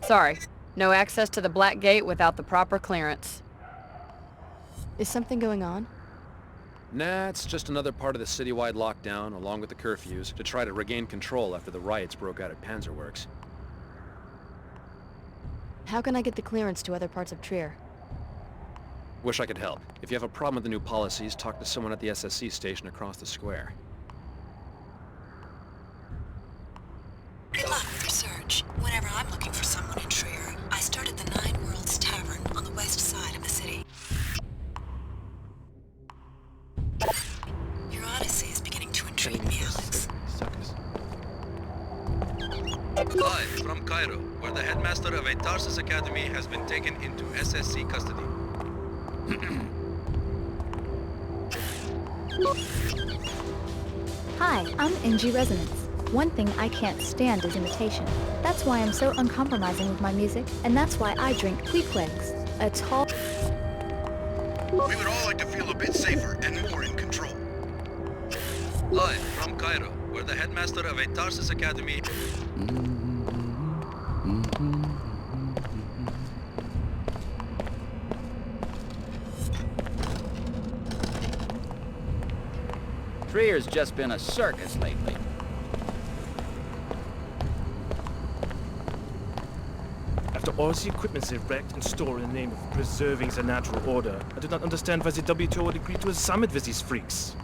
Sorry, no access to the Black Gate without the proper clearance. Is something going on? Nah, it's just another part of the citywide lockdown, along with the curfews, to try to regain control after the riots broke out at Panzerworks. How can I get the clearance to other parts of Trier? Wish I could help. If you have a problem with the new policies, talk to someone at the SSC station across the square. Good luck with your search. Whenever I'm looking for someone in Trier, I start at the Nine Worlds Tavern on the west side of the city. Your odyssey is beginning to intrigue me, Alex. Live from Cairo, where the headmaster of a Tarsus Academy has been taken into SSC custody. Hi, I'm NG Resonance. One thing I can't stand is imitation. That's why I'm so uncompromising with my music, and that's why I drink Queequegs, a tall... We would all like to feel a bit safer and more in control. Live from Cairo, where the headmaster of a Tarsus Academy... Trier's just been a circus lately. After all the equipment they've wrecked and stored in the name of preserving the natural order, I do not understand why the WTO would agree to a summit with these freaks.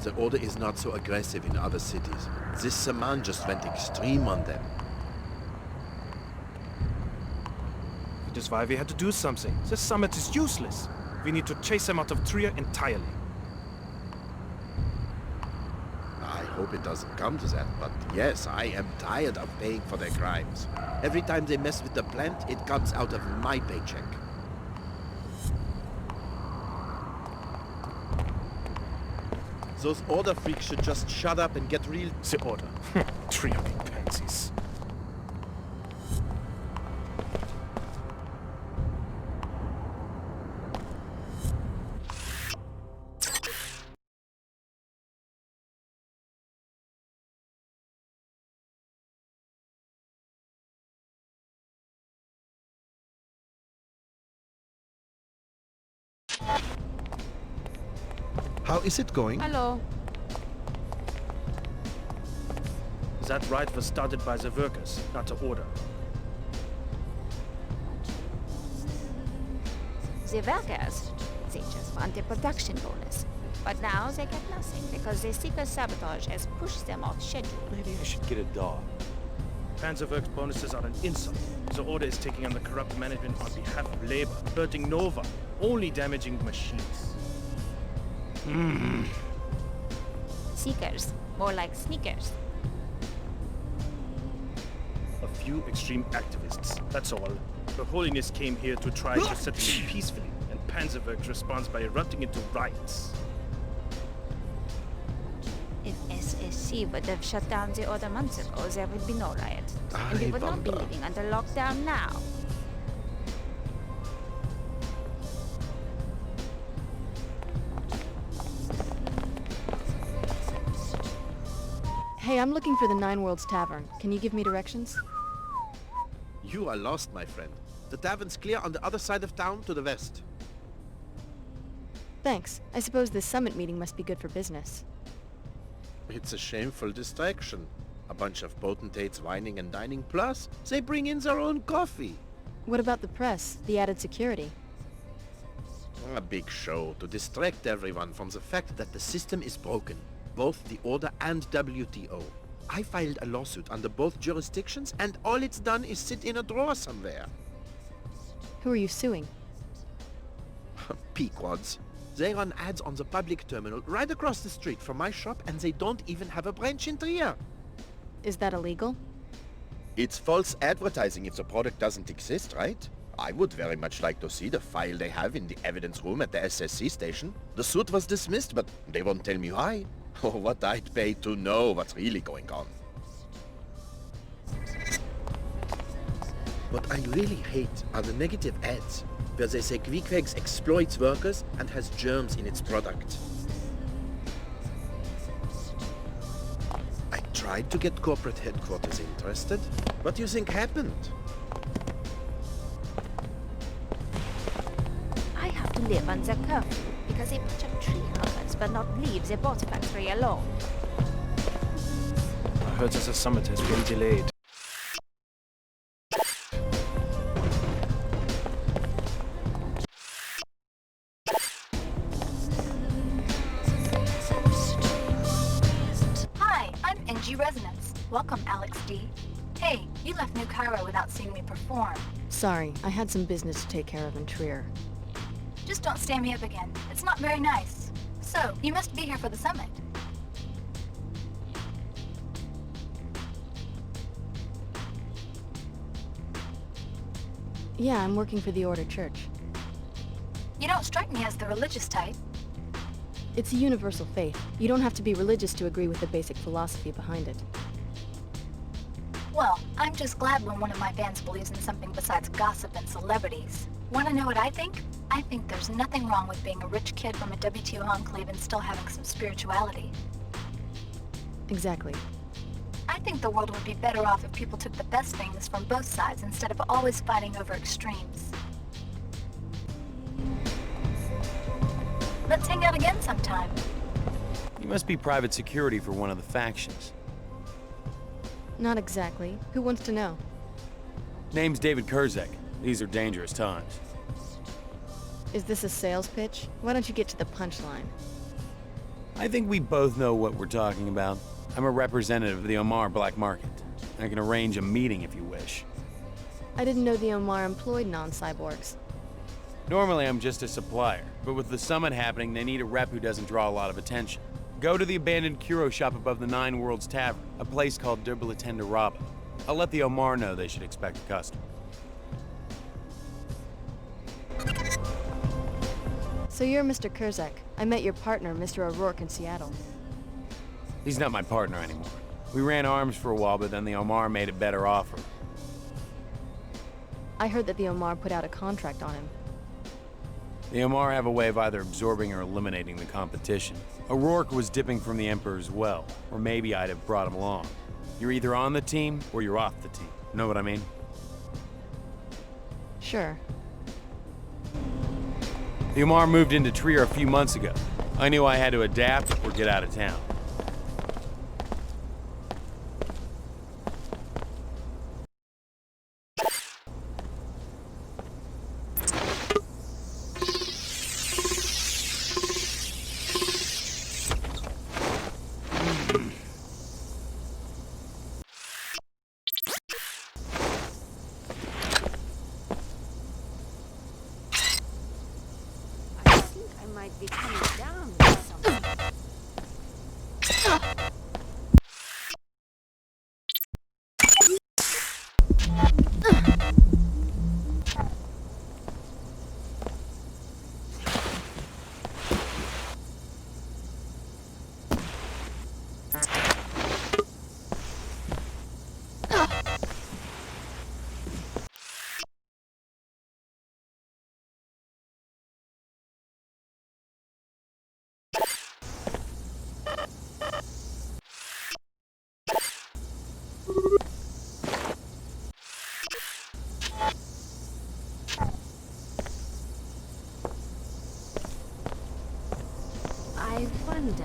The order is not so aggressive in other cities. This man just went extreme on them. That is why we had to do something. This summit is useless. We need to chase them out of Trier entirely. I hope it doesn't come to that, but yes, I am tired of paying for their crimes. Every time they mess with the plant, it comes out of my paycheck. Those order freaks should just shut up and get real... The order. Trier pansies. How is it going? Hello. That riot was started by the workers, not the order. The workers, they just want a production bonus. But now they get nothing because the Seeker sabotage has pushed them off schedule. Maybe I should get a dog. Panzerworks bonuses are an insult. The order is taking on the corrupt management on behalf of labor, hurting Nova, only damaging machines. Seekers, more like sneakers. A few extreme activists, that's all. Her Holiness came here to try to settle it peacefully, and Panzerworks responds by erupting into riots. If SSC would have shut down the order months ago, there would be no riot. And we would not be living under lockdown now. Hey, I'm looking for the Nine Worlds Tavern. Can you give me directions? You are lost, my friend. The tavern's clear on the other side of town to the west. Thanks. I suppose this summit meeting must be good for business. It's a shameful distraction. A bunch of potentates whining and dining, plus they bring in their own coffee. What about the press, the added security? A big show to distract everyone from the fact that the system is broken. Both the Order and WTO. I filed a lawsuit under both jurisdictions, and all it's done is sit in a drawer somewhere. Who are you suing? Pequods. They run ads on the public terminal right across the street from my shop, and they don't even have a branch in Trier. Is that illegal? It's false advertising if the product doesn't exist, right? I would very much like to see the file they have in the evidence room at the SSC station. The suit was dismissed, but they won't tell me why. Or what I'd pay to know what's really going on. What I really hate are the negative ads, where they say Queequegs exploits workers and has germs in its product. I tried to get corporate headquarters interested. What do you think happened? I have to live under curfew because a bunch of tree huggers will not leave the bot factory alone. I heard that the summit has been delayed. Hi, I'm NG Resonance. Welcome, Alex D. Hey, you left New Cairo without seeing me perform. Sorry, I had some business to take care of in Trier. Just don't stand me up again. It's not very nice. So, you must be here for the summit. Yeah, I'm working for the Order Church. You don't strike me as the religious type. It's a universal faith. You don't have to be religious to agree with the basic philosophy behind it. Well, I'm just glad when one of my fans believes in something besides gossip and celebrities. Want to know what I think? I think there's nothing wrong with being a rich kid from a WTO enclave and still having some spirituality. Exactly. I think the world would be better off if people took the best things from both sides instead of always fighting over extremes. Let's hang out again sometime. You must be private security for one of the factions. Not exactly. Who wants to know? Name's David Kurzek. These are dangerous times. Is this a sales pitch? Why don't you get to the punchline? I think we both know what we're talking about. I'm a representative of the Omar black market. I can arrange a meeting if you wish. I didn't know the Omar employed non-cyborgs. Normally I'm just a supplier, but with the summit happening, they need a rep who doesn't draw a lot of attention. Go to the abandoned Kuro shop above the Nine Worlds Tavern, a place called Derbilatenda Raba. I'll let the Omar know they should expect a customer. So you're Mr. Kurzek. I met your partner, Mr. O'Rourke, in Seattle. He's not my partner anymore. We ran arms for a while, but then the Omar made a better offer. I heard that the Omar put out a contract on him. The Omar have a way of either absorbing or eliminating the competition. O'Rourke was dipping from the Emperor's well, or maybe I'd have brought him along. You're either on the team, or you're off the team. Know what I mean? Sure. The Omar moved into Trier a few months ago. I knew I had to adapt or get out of town. Might be coming down with something. I wonder.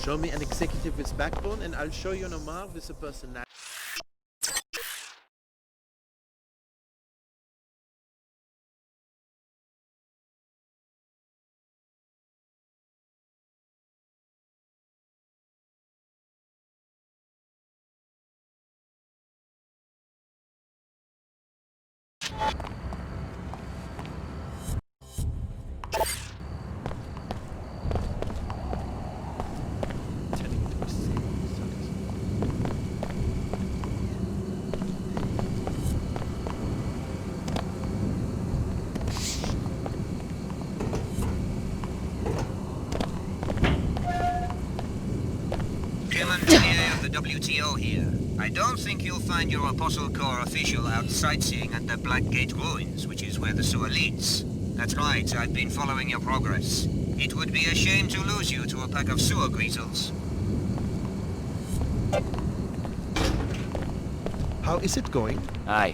Show me an executive with backbone and I'll show you an Omar with a personality. PA of the WTO here. I don't think you'll find your Apostle Corps official out sightseeing at the Black Gate ruins, which is where the sewer leads. That's right, I've been following your progress. It would be a shame to lose you to a pack of sewer greasels. How is it going? Aye.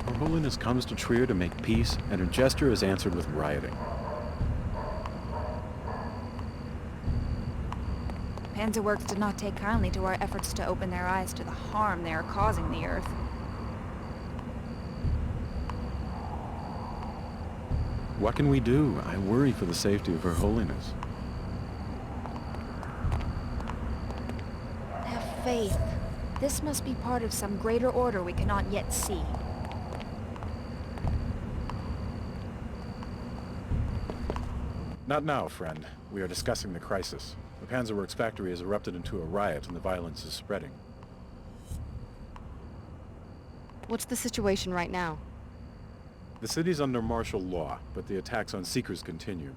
Her Holiness comes to Trier to make peace, and her gesture is answered with rioting. Panzerworks did not take kindly to our efforts to open their eyes to the harm they are causing the Earth. What can we do? I worry for the safety of Her Holiness. Have faith. This must be part of some greater order we cannot yet see. Not now, friend. We are discussing the crisis. The Panzerworks factory has erupted into a riot and the violence is spreading. What's the situation right now? The city's under martial law, but the attacks on Seekers continue.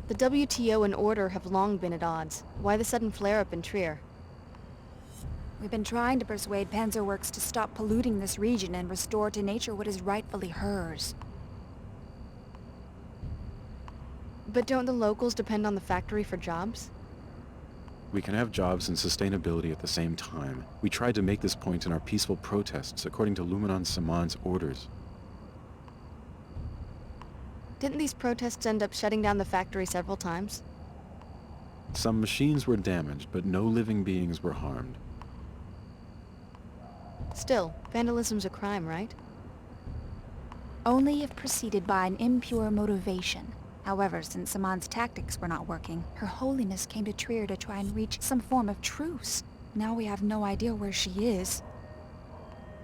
The WTO and Order have long been at odds. Why the sudden flare-up in Trier? We've been trying to persuade Panzerworks to stop polluting this region and restore to nature what is rightfully hers. But don't the locals depend on the factory for jobs? We can have jobs and sustainability at the same time. We tried to make this point in our peaceful protests according to Luminon Saman's orders. Didn't these protests end up shutting down the factory several times? Some machines were damaged, but no living beings were harmed. Still, vandalism's a crime, right? Only if preceded by an impure motivation. However, since Saman's tactics were not working, Her Holiness came to Trier to try and reach some form of truce. Now we have no idea where she is.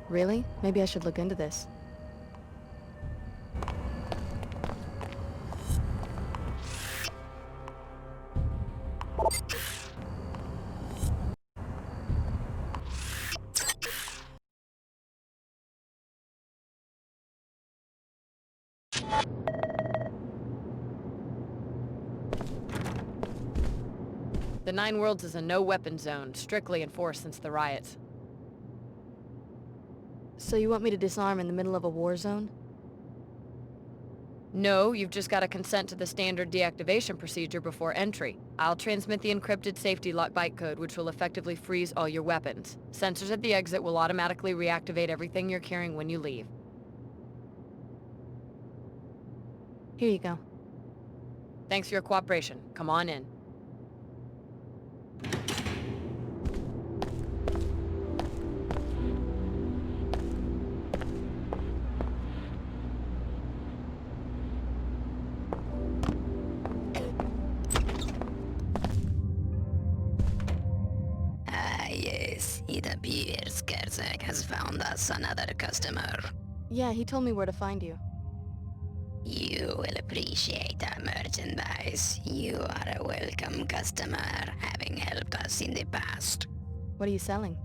Really? Maybe I should look into this. The Nine Worlds is a no-weapon zone, strictly enforced since the riots. So you want me to disarm in the middle of a war zone? No, you've just got to consent to the standard deactivation procedure before entry. I'll transmit the encrypted safety lock bytecode, which will effectively freeze all your weapons. Sensors at the exit will automatically reactivate everything you're carrying when you leave. Here you go. Thanks for your cooperation. Come on in. Yes, it appears Kerzak has found us another customer. Yeah, he told me where to find you. You will appreciate our merchandise. You are a welcome customer, having helped us in the past. What are you selling?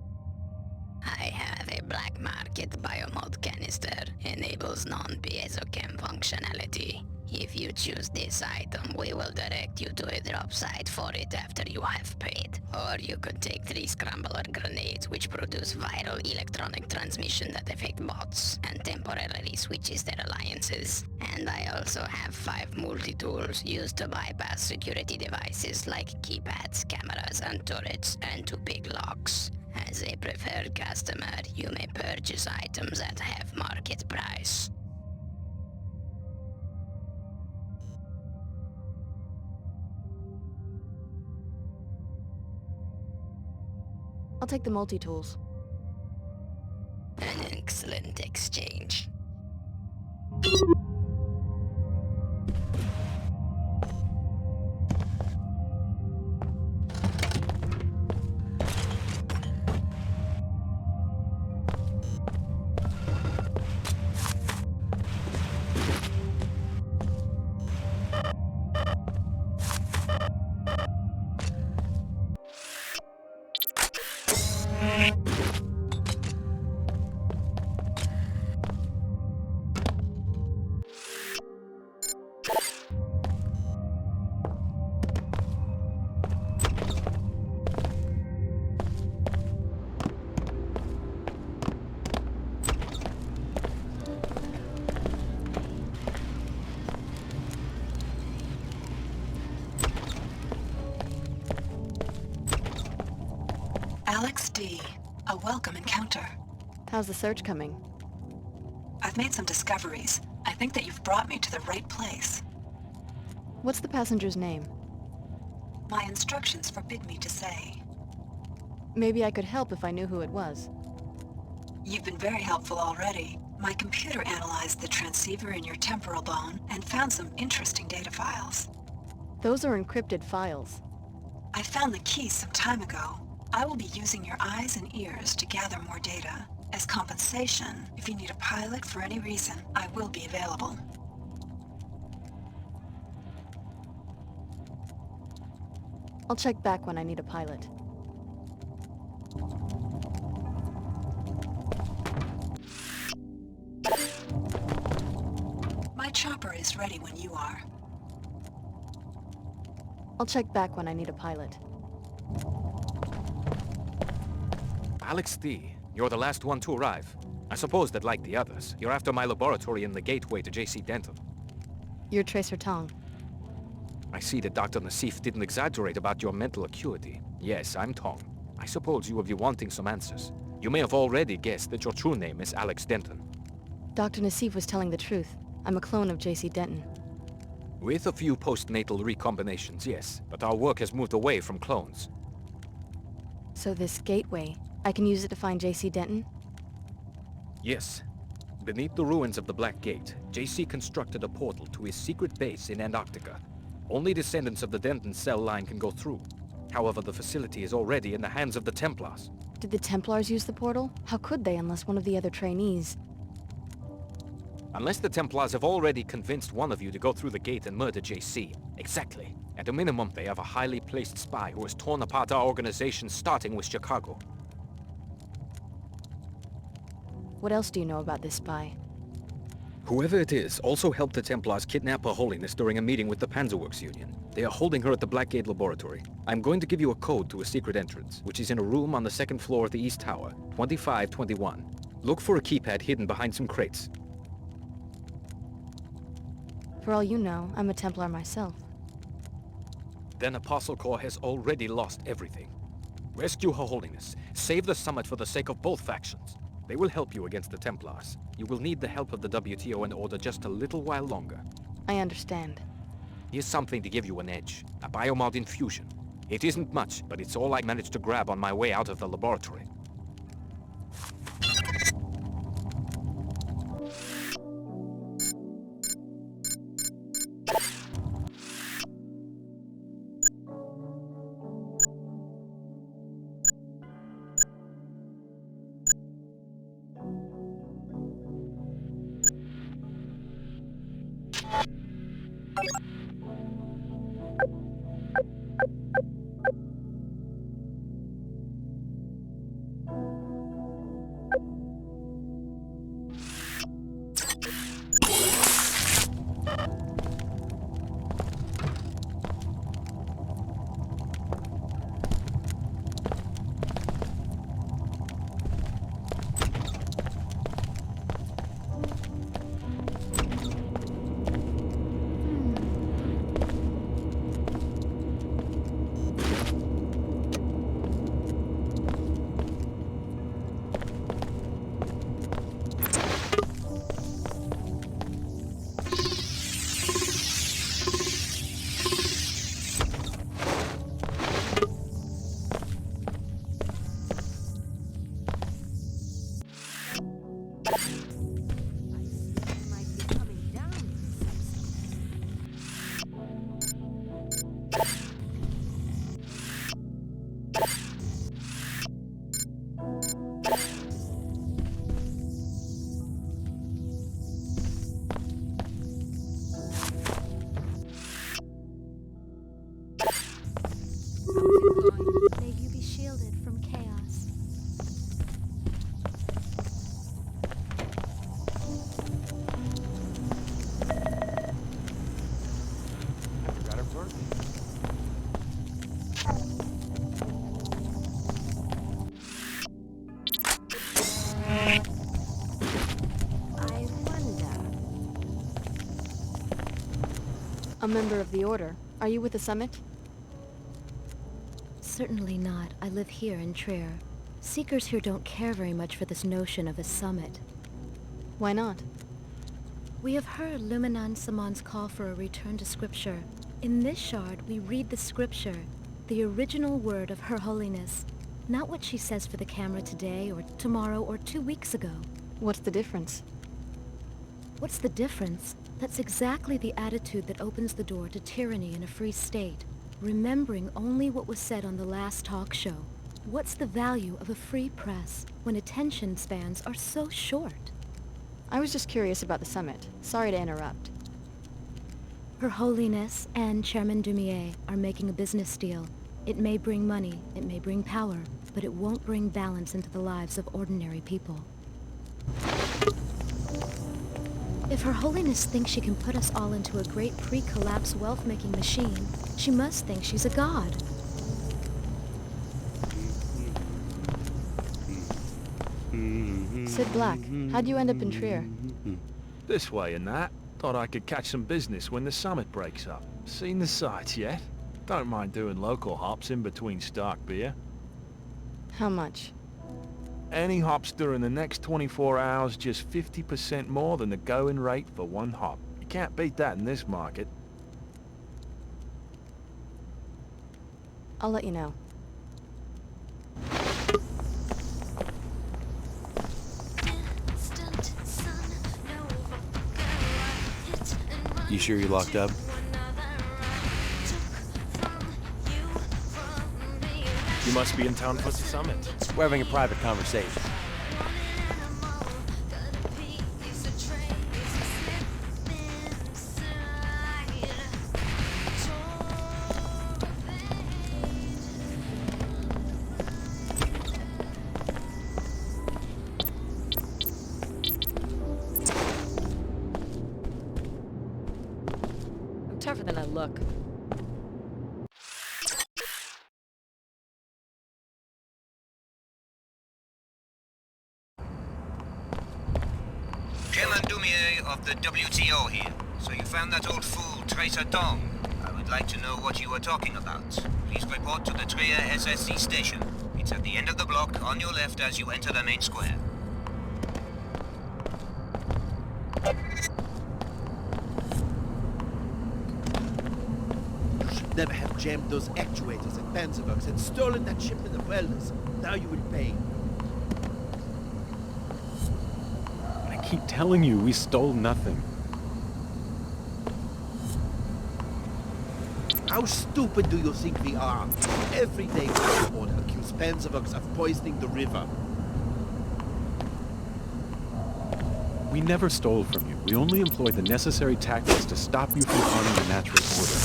I have a black market biomod canister. Enables non-piezochem functionality. If you choose this item, we will direct you to a drop site for it after you have paid. Or you could take 3 scrambler grenades which produce viral electronic transmission that affect bots and temporarily switches their alliances. And I also have 5 multi-tools used to bypass security devices like keypads, cameras and turrets, and to pick locks. As a preferred customer, you may purchase items at half market price. I'll take the multi-tools. An excellent exchange. Alex D. A welcome encounter. How's the search coming? I've made some discoveries. I think that you've brought me to the right place. What's the passenger's name? My instructions forbid me to say. Maybe I could help if I knew who it was. You've been very helpful already. My computer analyzed the transceiver in your temporal bone and found some interesting data files. Those are encrypted files. I found the key some time ago. I will be using your eyes and ears to gather more data. As compensation, if you need a pilot for any reason, I will be available. I'll check back when I need a pilot. My chopper is ready when you are. I'll check back when I need a pilot. Alex D., you're the last one to arrive. I suppose that, like the others, you're after my laboratory in the gateway to J.C. Denton. You're Tracer Tong. I see that Dr. Nassif didn't exaggerate about your mental acuity. Yes, I'm Tong. I suppose you will be wanting some answers. You may have already guessed that your true name is Alex Denton. Dr. Nassif was telling the truth. I'm a clone of J.C. Denton. With a few postnatal recombinations, yes, but our work has moved away from clones. So this gateway, I can use it to find J.C. Denton? Yes. Beneath the ruins of the Black Gate, J.C. constructed a portal to his secret base in Antarctica. Only descendants of the Denton cell line can go through. However, the facility is already in the hands of the Templars. Did the Templars use the portal? How could they unless one of the other trainees? Unless the Templars have already convinced one of you to go through the gate and murder J.C. Exactly. At a minimum, they have a highly placed spy who has torn apart our organization, starting with Chicago. What else do you know about this spy? Whoever it is also helped the Templars kidnap Her Holiness during a meeting with the Panzerworks Union. They are holding her at the Black Gate Laboratory. I'm going to give you a code to a secret entrance, which is in a room on the second floor of the East Tower, 2521. Look for a keypad hidden behind some crates. For all you know, I'm a Templar myself. Then Apostle Corps has already lost everything. Rescue Her Holiness. Save the summit for the sake of both factions. They will help you against the Templars. You will need the help of the WTO in order just a little while longer. I understand. Here's something to give you an edge. A biomod infusion. It isn't much, but it's all I managed to grab on my way out of the laboratory. May you be shielded from chaos. Got him torn. I wonder. A member of the Order. Are you with the Summit? Certainly not. I live here in Trier. Seekers here don't care very much for this notion of a summit. Why not? We have heard Luminan Saman's call for a return to scripture. In this shard, we read the scripture, the original word of Her Holiness, not what she says for the camera today or tomorrow or 2 weeks ago. What's the difference? What's the difference? That's exactly the attitude that opens the door to tyranny in a free state, remembering only what was said on the last talk show. What's the value of a free press when attention spans are so short? I was just curious about the Summit. Sorry to interrupt. Her Holiness and Chairman Dumier are making a business deal. It may bring money, it may bring power, but it won't bring balance into the lives of ordinary people. If Her Holiness thinks she can put us all into a great pre-collapse wealth-making machine, she must think she's a god. Sid Black, how'd you end up in Trier? This way and that. Thought I could catch some business when the summit breaks up. Seen the sights yet? Don't mind doing local hops in between stock beer. How much? Any hops during the next 24 hours, just 50% more than the going rate for one hop. You can't beat that in this market. I'll let you know. You sure you're locked up? You must be in town for the summit. We're having a private conversation. I'm tougher than I look. Chairman Dumier of the WTO here. So you found that old fool, Tracer Dong. I would like to know what you were talking about. Please report to the Trier SSC station. It's at the end of the block, on your left as you enter the main square. You should never have jammed those actuators at Panzerwerks and stolen that shipment of welders. Now you will pay. I keep telling you, we stole nothing. How stupid do you think we are? Every day the Order accuse Panzerwerks of poisoning the river. We never stole from you. We only employed the necessary tactics to stop you from harming the natural order.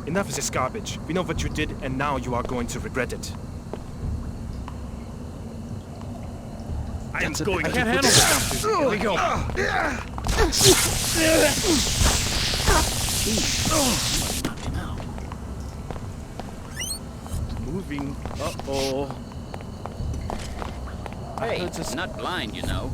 Enough of this garbage. We know what you did, and now you are going to regret it. I am going to... I can't handle that. Here we go. Moving. Uh-oh. Hey, I'm not blind, you know.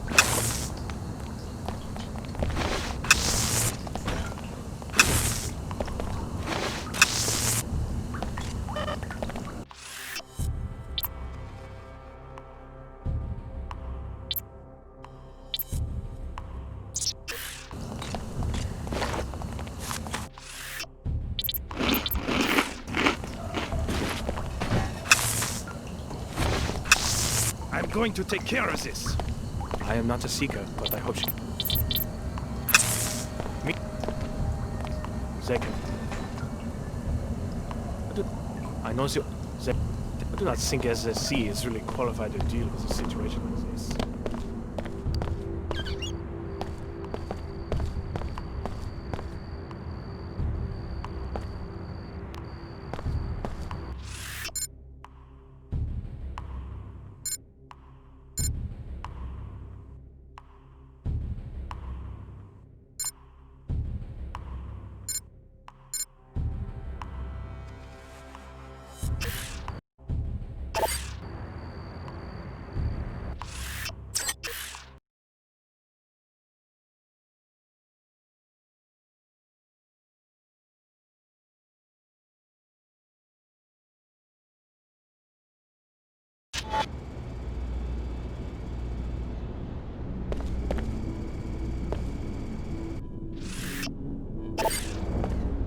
I'm going to take care of this. I am not a seeker, but I hope she... Second, I know you. I do not think SSC is really qualified to deal with a situation like this.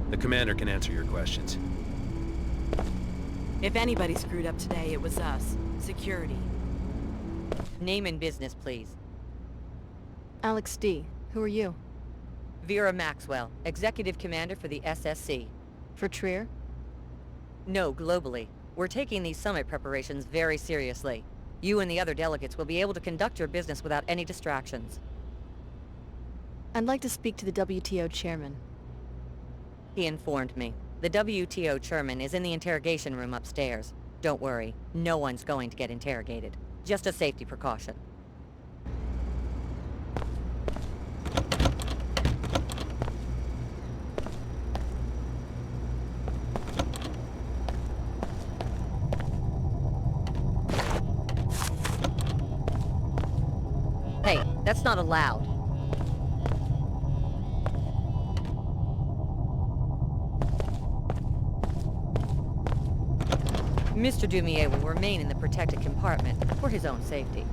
The commander can answer your questions. If anybody screwed up today, it was us. Security. Name and business, please. Alex D. Who are you? Vera Maxwell, Executive Commander for the SSC. For Trier? No, globally. We're taking these summit preparations very seriously. You and the other delegates will be able to conduct your business without any distractions. I'd like to speak to the WTO chairman. He informed me. The WTO chairman is in the interrogation room upstairs. Don't worry, no one's going to get interrogated. Just a safety precaution. Hey, that's not allowed. Mr. Dumier will remain in the protected compartment for his own safety.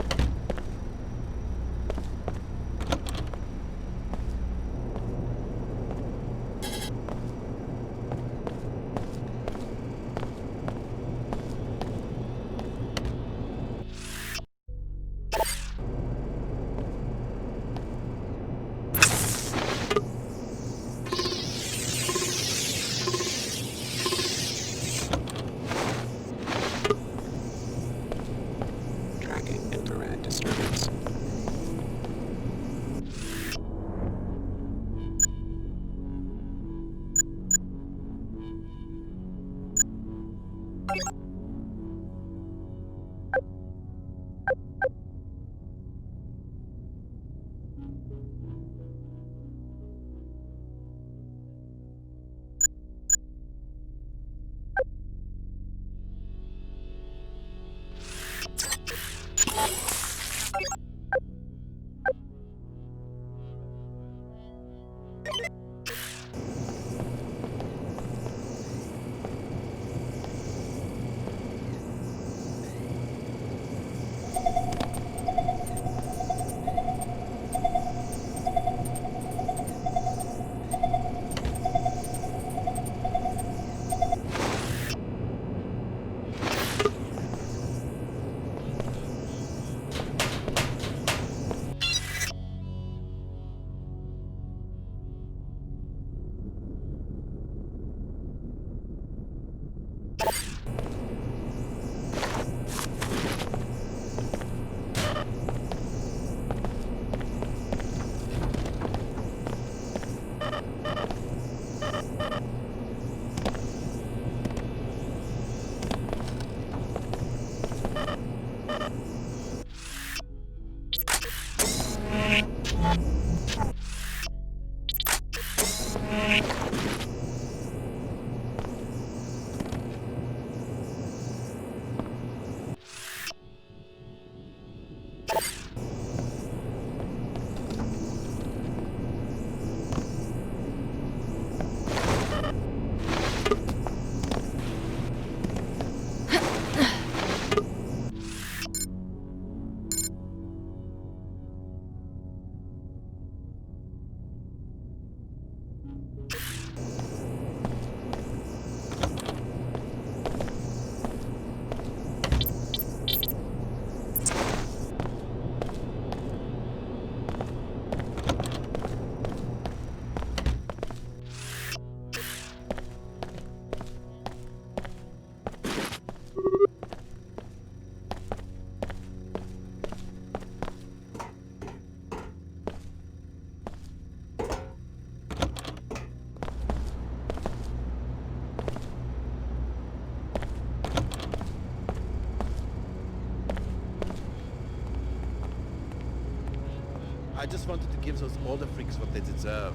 I just wanted to give those older freaks what they deserve.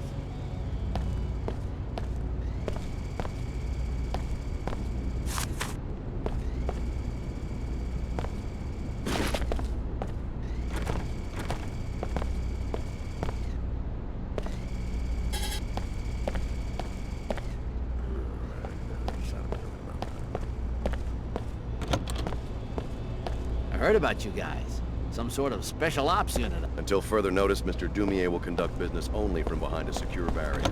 I heard about you guys. Some sort of special ops unit. Until further notice, Mr. Dumier will conduct business only from behind a secure barrier.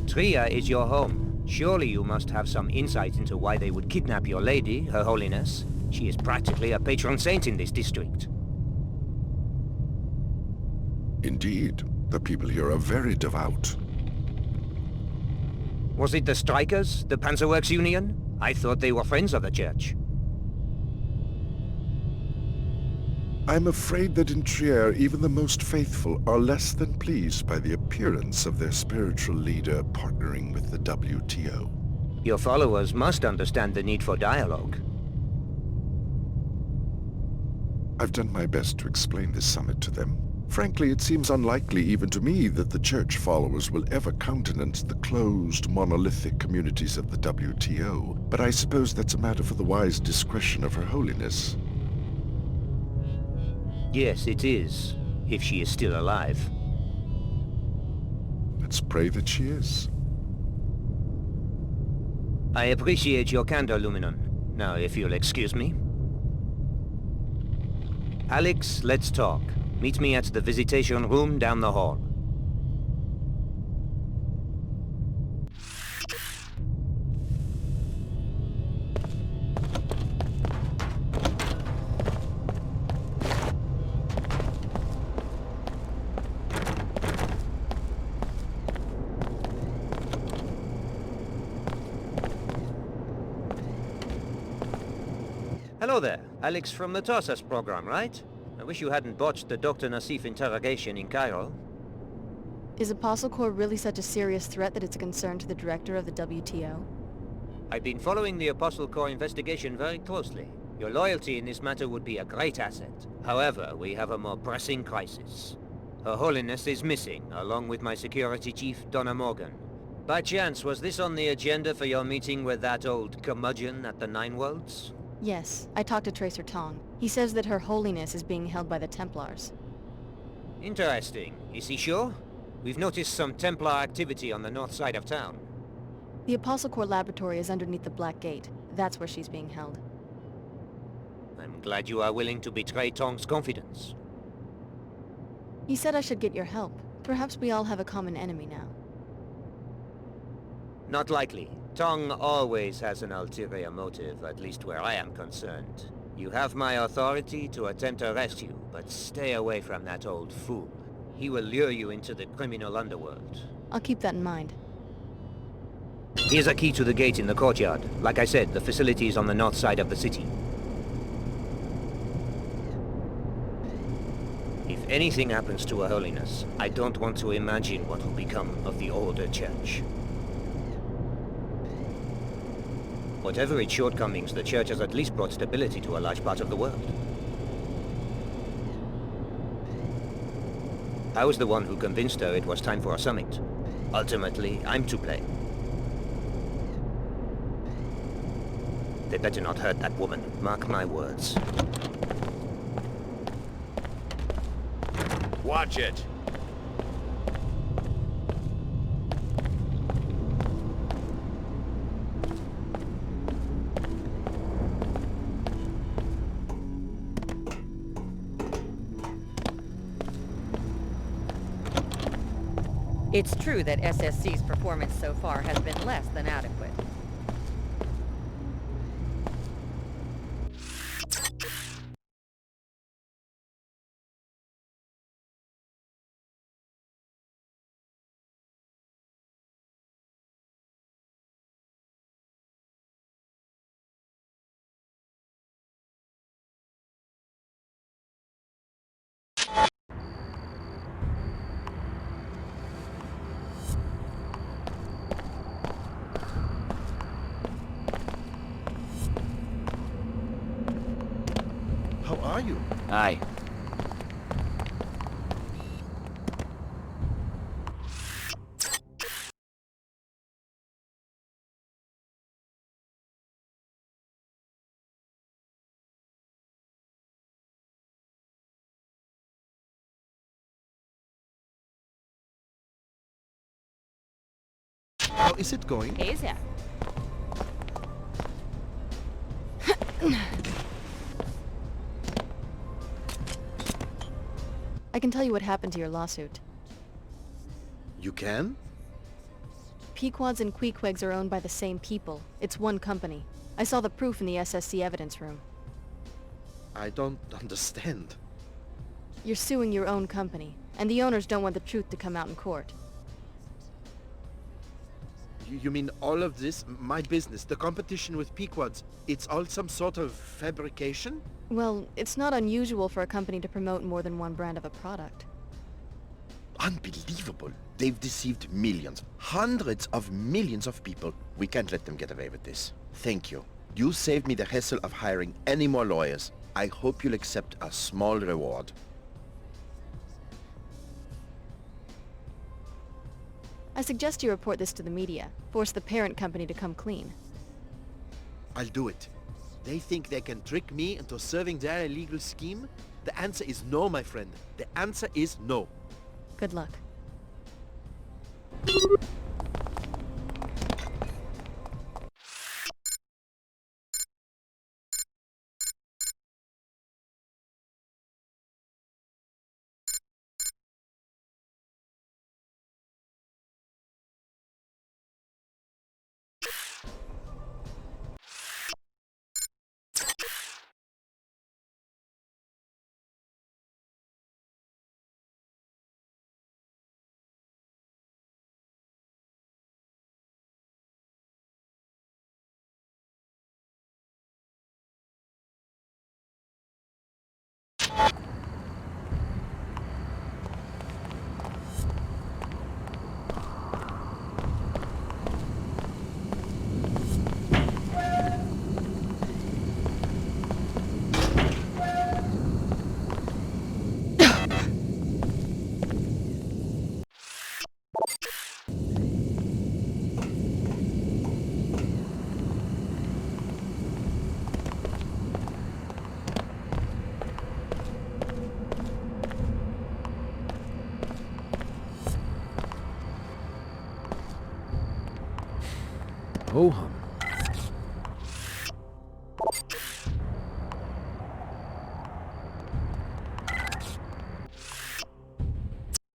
Trier is your home. Surely you must have some insight into why they would kidnap your lady, Her Holiness. She is practically a patron saint in this district. Indeed. The people here are very devout. Was it the strikers, the Panzerworks Union? I thought they were friends of the church. I'm afraid that in Trier, even the most faithful are less than pleased by the appearance of their spiritual leader partnering with the WTO. Your followers must understand the need for dialogue. I've done my best to explain this summit to them. Frankly, it seems unlikely even to me that the church followers will ever countenance the closed, monolithic communities of the WTO, but I suppose that's a matter for the wise discretion of Her Holiness. Yes, it is, if she is still alive. Let's pray that she is. I appreciate your candor, Luminon. Now, if you'll excuse me. Alex, let's talk. Meet me at the visitation room down the hall. Hello there. Alex from the Tarsus program, right? I wish you hadn't botched the Dr. Nassif interrogation in Cairo. Is Apostle Corps really such a serious threat that it's a concern to the director of the WTO? I've been following the Apostle Corps investigation very closely. Your loyalty in this matter would be a great asset. However, we have a more pressing crisis. Her Holiness is missing, along with my security chief, Donna Morgan. By chance, was this on the agenda for your meeting with that old curmudgeon at the Nine Worlds? Yes, I talked to Tracer Tong. He says that Her Holiness is being held by the Templars. Interesting. Is he sure? We've noticed some Templar activity on the north side of town. The Apostle Corps laboratory is underneath the Black Gate. That's where she's being held. I'm glad you are willing to betray Tong's confidence. He said I should get your help. Perhaps we all have a common enemy now. Not likely. Tong always has an ulterior motive, at least where I am concerned. You have my authority to attempt to arrest you, but stay away from that old fool. He will lure you into the criminal underworld. I'll keep that in mind. Here's a key to the gate in the courtyard. Like I said, the facility is on the north side of the city. If anything happens to Her Holiness, I don't want to imagine what will become of the older church. Whatever its shortcomings, the church has at least brought stability to a large part of the world. I was the one who convinced her it was time for a summit. Ultimately, I'm to blame. They better not hurt that woman, mark my words. Watch it! It's true that SSC's performance so far has been less than adequate. are you? Aye. How is it going? Hazel. I can tell you what happened to your lawsuit. You can? Pequods and Queequegs are owned by the same people. It's one company. I saw the proof in the SSC evidence room. I don't understand. You're suing your own company, and the owners don't want the truth to come out in court. You mean all of this, my business, the competition with Pequods, it's all some sort of fabrication? Well, it's not unusual for a company to promote more than one brand of a product. Unbelievable. They've deceived millions, hundreds of millions of people. We can't let them get away with this. Thank you. You saved me the hassle of hiring any more lawyers. I hope you'll accept a small reward. I suggest you report this to the media. Force the parent company to come clean. I'll do it. They think they can trick me into serving their illegal scheme? The answer is no, my friend. The answer is no. Good luck. Ho hum.